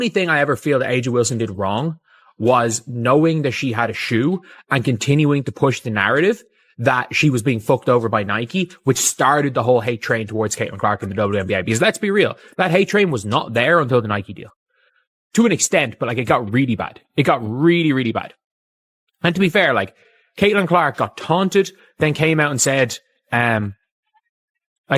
only thing I ever feel that AJ Wilson did wrong was knowing that she had a shoe and continuing to push the narrative that she was being fucked over by Nike, which started the whole hate train towards Caitlin Clark in the WNBA. Because let's be real, that hate train was not there until the Nike deal. To an extent, but like it got really bad. It got really, really bad. And to be fair, like Caitlin Clark got taunted, then came out and said,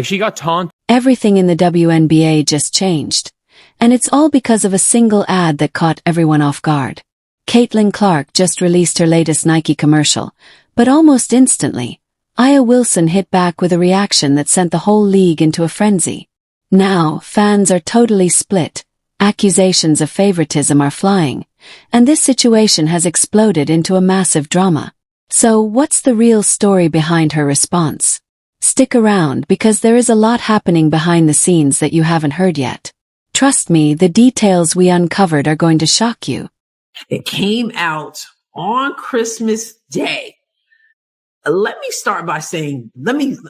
she got taunted. Everything in the WNBA just changed. And it's all because of a single ad that caught everyone off guard. Caitlin Clark just released her latest Nike commercial, but almost instantly, Aya Wilson hit back with a reaction that sent the whole league into a frenzy. Now, fans are totally split, accusations of favoritism are flying, and this situation has exploded into a massive drama. So, what's the real story behind her response? Stick around because there is a lot happening behind the scenes that you haven't heard yet. Trust me, the details we uncovered are going to shock you. It came out on Christmas Day. Let me start by saying,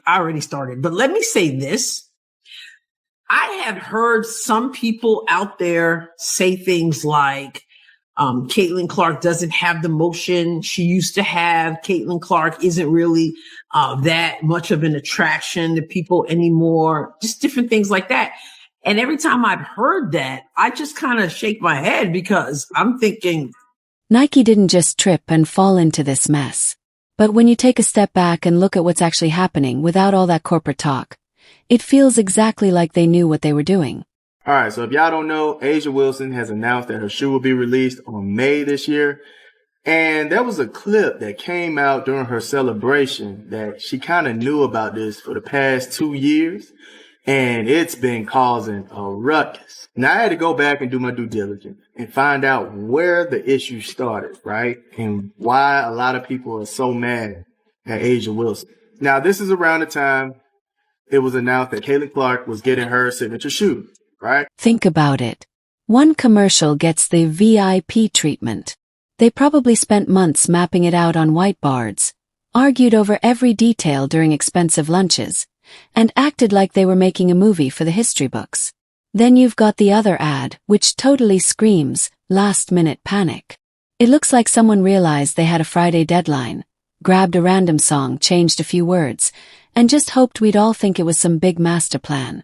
I already started, but let me say this. I have heard some people out there say things like, Caitlin Clark doesn't have the motion she used to have. Caitlin Clark isn't really that much of an attraction to people anymore. Just different things like that. And every time I've heard that, I just kind of shake my head because I'm thinking, Nike didn't just trip and fall into this mess. But when you take a step back and look at what's actually happening without all that corporate talk, it feels exactly like they knew what they were doing. All right, so if y'all don't know, AJ Wilson has announced that her shoe will be released on May this year. And there was a clip that came out during her celebration that she kind of knew about this for the past 2 years. And it's been causing a ruckus. Now, I had to go back and do my due diligence and find out where the issue started, right? And why a lot of people are so mad at AJ Wilson. Now, this is around the time it was announced that Caitlin Clark was getting her signature shoe, right? Think about it. One commercial gets the VIP treatment. They probably spent months mapping it out on whiteboards, argued over every detail during expensive lunches, and acted like they were making a movie for the history books. Then you've got the other ad, which totally screams last-minute panic. It looks like someone realized they had a Friday deadline, grabbed a random song, changed a few words, and just hoped we'd all think it was some big master plan.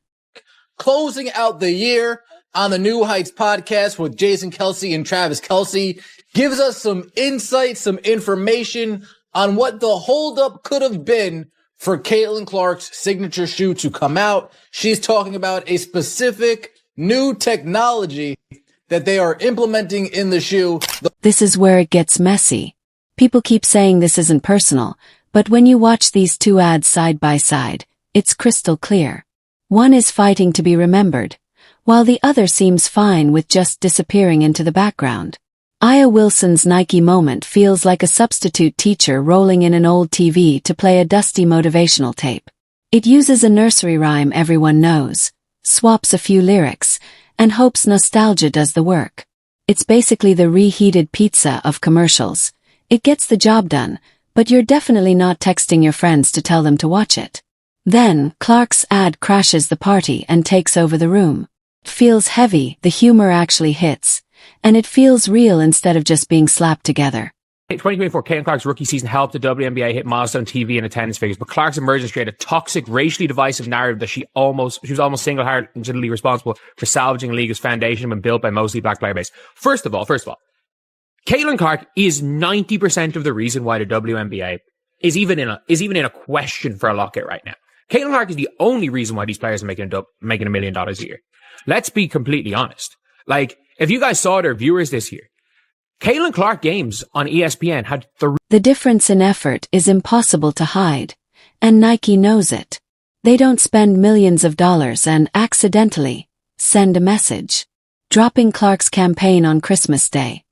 Closing out the year on the New Heights podcast with Jason Kelsey and Travis Kelsey gives us some insight, some information on what the holdup could have been for Caitlin Clark's signature shoe to come out. She's talking about a specific new technology that they are implementing in the shoe. This is where it gets messy. People keep saying this isn't personal, but when you watch these two ads side by side, it's crystal clear. One is fighting to be remembered, while the other seems fine with just disappearing into the background. Aya Wilson's Nike moment feels like a substitute teacher rolling in an old TV to play a dusty motivational tape. It uses a nursery rhyme everyone knows, swaps a few lyrics, and hopes nostalgia does the work. It's basically the reheated pizza of commercials. It gets the job done, but you're definitely not texting your friends to tell them to watch it. Then, Clark's ad crashes the party and takes over the room. It feels heavy, the humor actually hits, and it feels real instead of just being slapped together. 2024, Caitlin Clark's rookie season helped the WNBA hit milestone TV and attendance figures, but Clark's emergence created a toxic, racially divisive narrative that she was almost single-handedly responsible for salvaging the league's foundation when built by mostly black player base. First of all, Caitlin Clark is 90% of the reason why the WNBA is even in a question for a lockout right now. Caitlin Clark is the only reason why these players are making $1 million a year. Let's be completely honest. Like, if you guys saw their viewers this year, Caitlin Clark games on ESPN had 3. The difference in effort is impossible to hide, and Nike knows it. They don't spend millions of dollars and accidentally send a message. Dropping Clark's campaign on Christmas Day,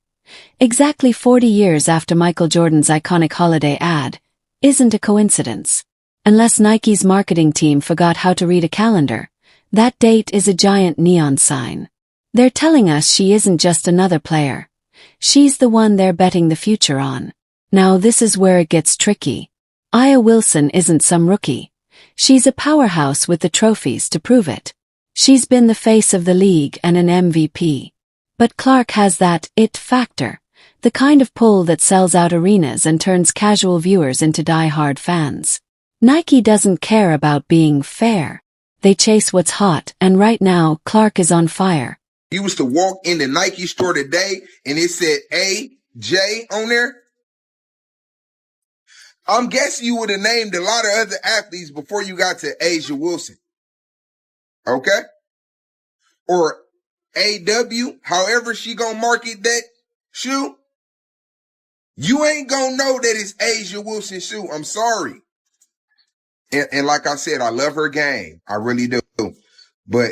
exactly 40 years after Michael Jordan's iconic holiday ad, isn't a coincidence. Unless Nike's marketing team forgot how to read a calendar, that date is a giant neon sign. They're telling us she isn't just another player. She's the one they're betting the future on. Now this is where it gets tricky. Aya Wilson isn't some rookie. She's a powerhouse with the trophies to prove it. She's been the face of the league and an MVP. But Clark has that it factor, the kind of pull that sells out arenas and turns casual viewers into die-hard fans. Nike doesn't care about being fair. They chase what's hot, and right now, Clark is on fire. You was to walk in the Nike store today and it said AJ on there. I'm guessing you would have named a lot of other athletes before you got to Asia Wilson. Okay? Or AW, however she gonna market that shoe. You ain't gonna know that it's Asia Wilson shoe. I'm sorry. And like I said, I love her game. I really do. But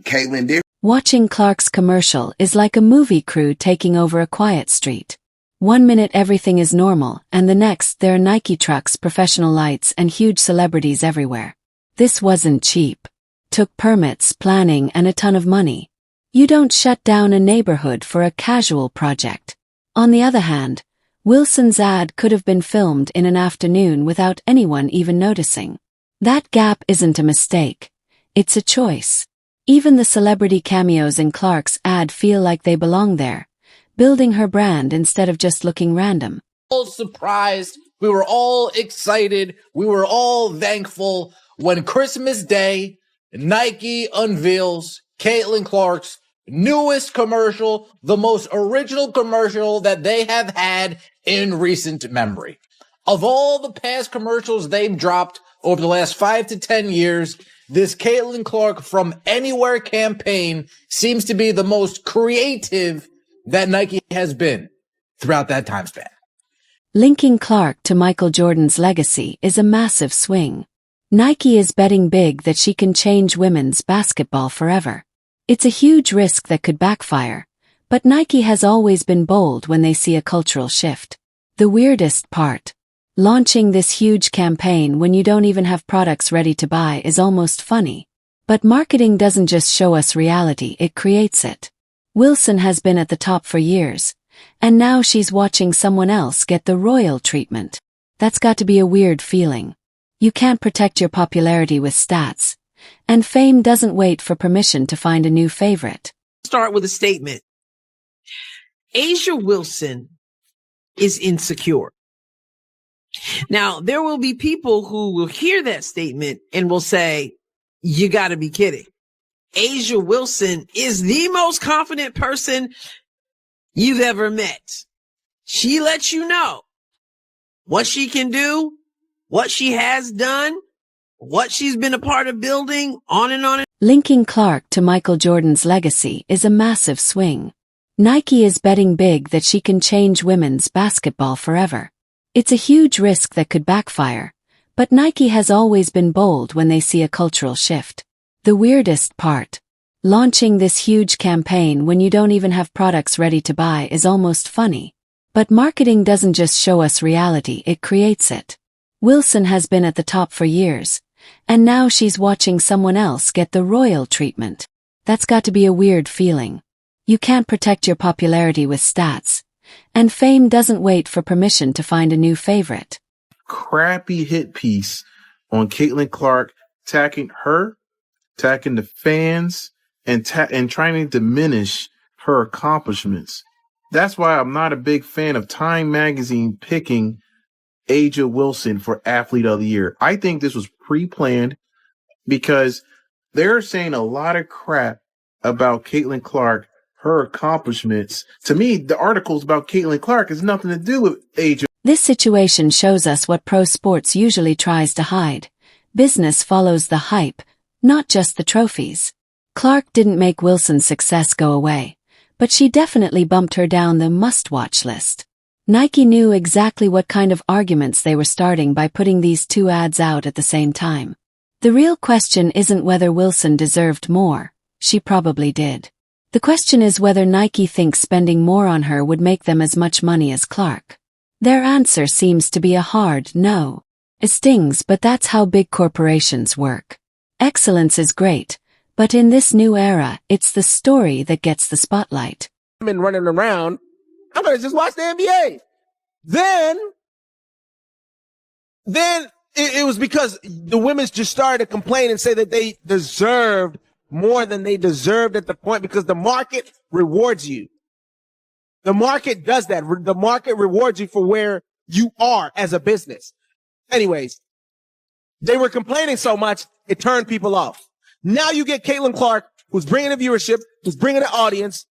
Caitlyn did. Watching Clark's commercial is like a movie crew taking over a quiet street. 1 minute everything is normal, and the next there are Nike trucks, professional lights, and huge celebrities everywhere. This wasn't cheap. Took permits, planning, and a ton of money. You don't shut down a neighborhood for a casual project. On the other hand, Wilson's ad could have been filmed in an afternoon without anyone even noticing. That gap isn't a mistake. It's a choice. Even the celebrity cameos in Clark's ad feel like they belong there, building her brand instead of just looking random. All surprised. We were all excited. We were all thankful when Christmas Day, Nike unveils Caitlin Clark's newest commercial, the most original commercial that they have had in recent memory. Of all the past commercials they've dropped over the last 5 to 10 years, this Caitlin Clark From Anywhere campaign seems to be the most creative that Nike has been throughout that time span. Linking Clark to Michael Jordan's legacy is a massive swing. Nike is betting big that she can change women's basketball forever. It's a huge risk that could backfire, but Nike has always been bold when they see a cultural shift. The weirdest part: launching this huge campaign when you don't even have products ready to buy is almost funny. But marketing doesn't just show us reality, it creates it. Wilson has been at the top for years, and now she's watching someone else get the royal treatment. That's got to be a weird feeling. You can't protect your popularity with stats, and fame doesn't wait for permission to find a new favorite. Start with a statement. Asia Wilson is insecure. Now, there will be people who will hear that statement and will say, you gotta be kidding. Asia Wilson is the most confident person you've ever met. She lets you know what she can do, what she has done, what she's been a part of building, on and on. Linking Clark to Michael Jordan's legacy is a massive swing. Nike is betting big that she can change women's basketball forever. It's a huge risk that could backfire, but Nike has always been bold when they see a cultural shift. The weirdest part: launching this huge campaign when you don't even have products ready to buy is almost funny. But marketing doesn't just show us reality, it creates it. Wilson has been at the top for years, and now she's watching someone else get the royal treatment. That's got to be a weird feeling. You can't protect your popularity with stats, and fame doesn't wait for permission to find a new favorite. Crappy hit piece on Caitlin Clark, attacking the fans, and trying to diminish her accomplishments. That's why I'm not a big fan of Time Magazine picking Asia Wilson for Athlete of the Year. I think this was pre-planned because they're saying a lot of crap about Caitlin Clark, her accomplishments. To me, the articles about Caitlin Clark has nothing to do with Asia. This situation shows us what pro sports usually tries to hide. Business follows the hype, not just the trophies. Clark didn't make Wilson's success go away, but she definitely bumped her down the must-watch list. Nike knew exactly what kind of arguments they were starting by putting these two ads out at the same time. The real question isn't whether Wilson deserved more. She probably did. The question is whether Nike thinks spending more on her would make them as much money as Clark. Their answer seems to be a hard no. It stings, but that's how big corporations work. Excellence is great, but in this new era, it's the story that gets the spotlight. Been running around. I'm gonna just watch the NBA. Then it was because the women's just started to complain and say that they deserved more than they deserved at the point because the market rewards you. The market does that. The market rewards you for where you are as a business. Anyways, they were complaining so much, it turned people off. Now you get Caitlin Clark, who's bringing the viewership, who's bringing the audience.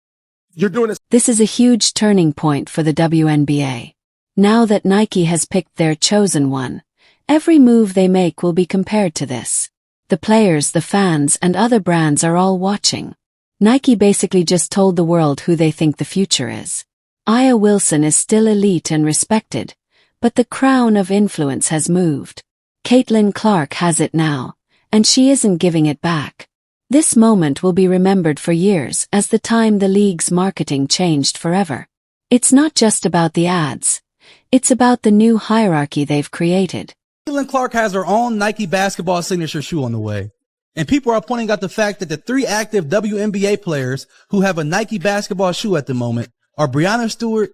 You're doing this. This is a huge turning point for the WNBA. Now that Nike has picked their chosen one, every move they make will be compared to this. The players, the fans, and other brands are all watching. Nike basically just told the world who they think the future is. Aya Wilson is still elite and respected, but the crown of influence has moved. Caitlin Clark has it now, and she isn't giving it back. This moment will be remembered for years as the time the league's marketing changed forever. It's not just about the ads. It's about the new hierarchy they've created. Caitlin Clark has her own Nike basketball signature shoe on the way. And people are pointing out the fact that the 3 active WNBA players who have a Nike basketball shoe at the moment are Breanna Stewart,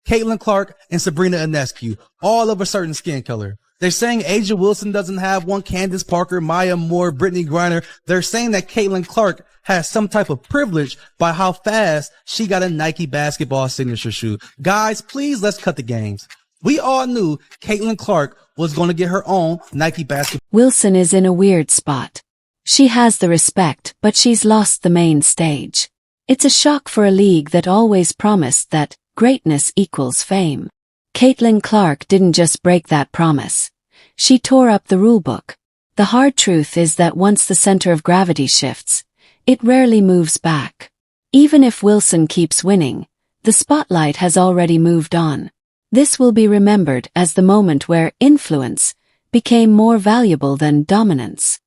Caitlin Clark, and Sabrina Ionescu, all of a certain skin color. They're saying A'ja Wilson doesn't have one, Candace Parker, Maya Moore, Brittany Griner. They're saying that Caitlin Clark has some type of privilege by how fast she got a Nike basketball signature shoe. Guys, please, let's cut the games. We all knew Caitlin Clark was going to get her own Nike basketball. Wilson is in a weird spot. She has the respect, but she's lost the main stage. It's a shock for a league that always promised that greatness equals fame. Caitlin Clark didn't just break that promise. She tore up the rulebook. The hard truth is that once the center of gravity shifts, it rarely moves back. Even if Wilson keeps winning, the spotlight has already moved on. This will be remembered as the moment where influence became more valuable than dominance.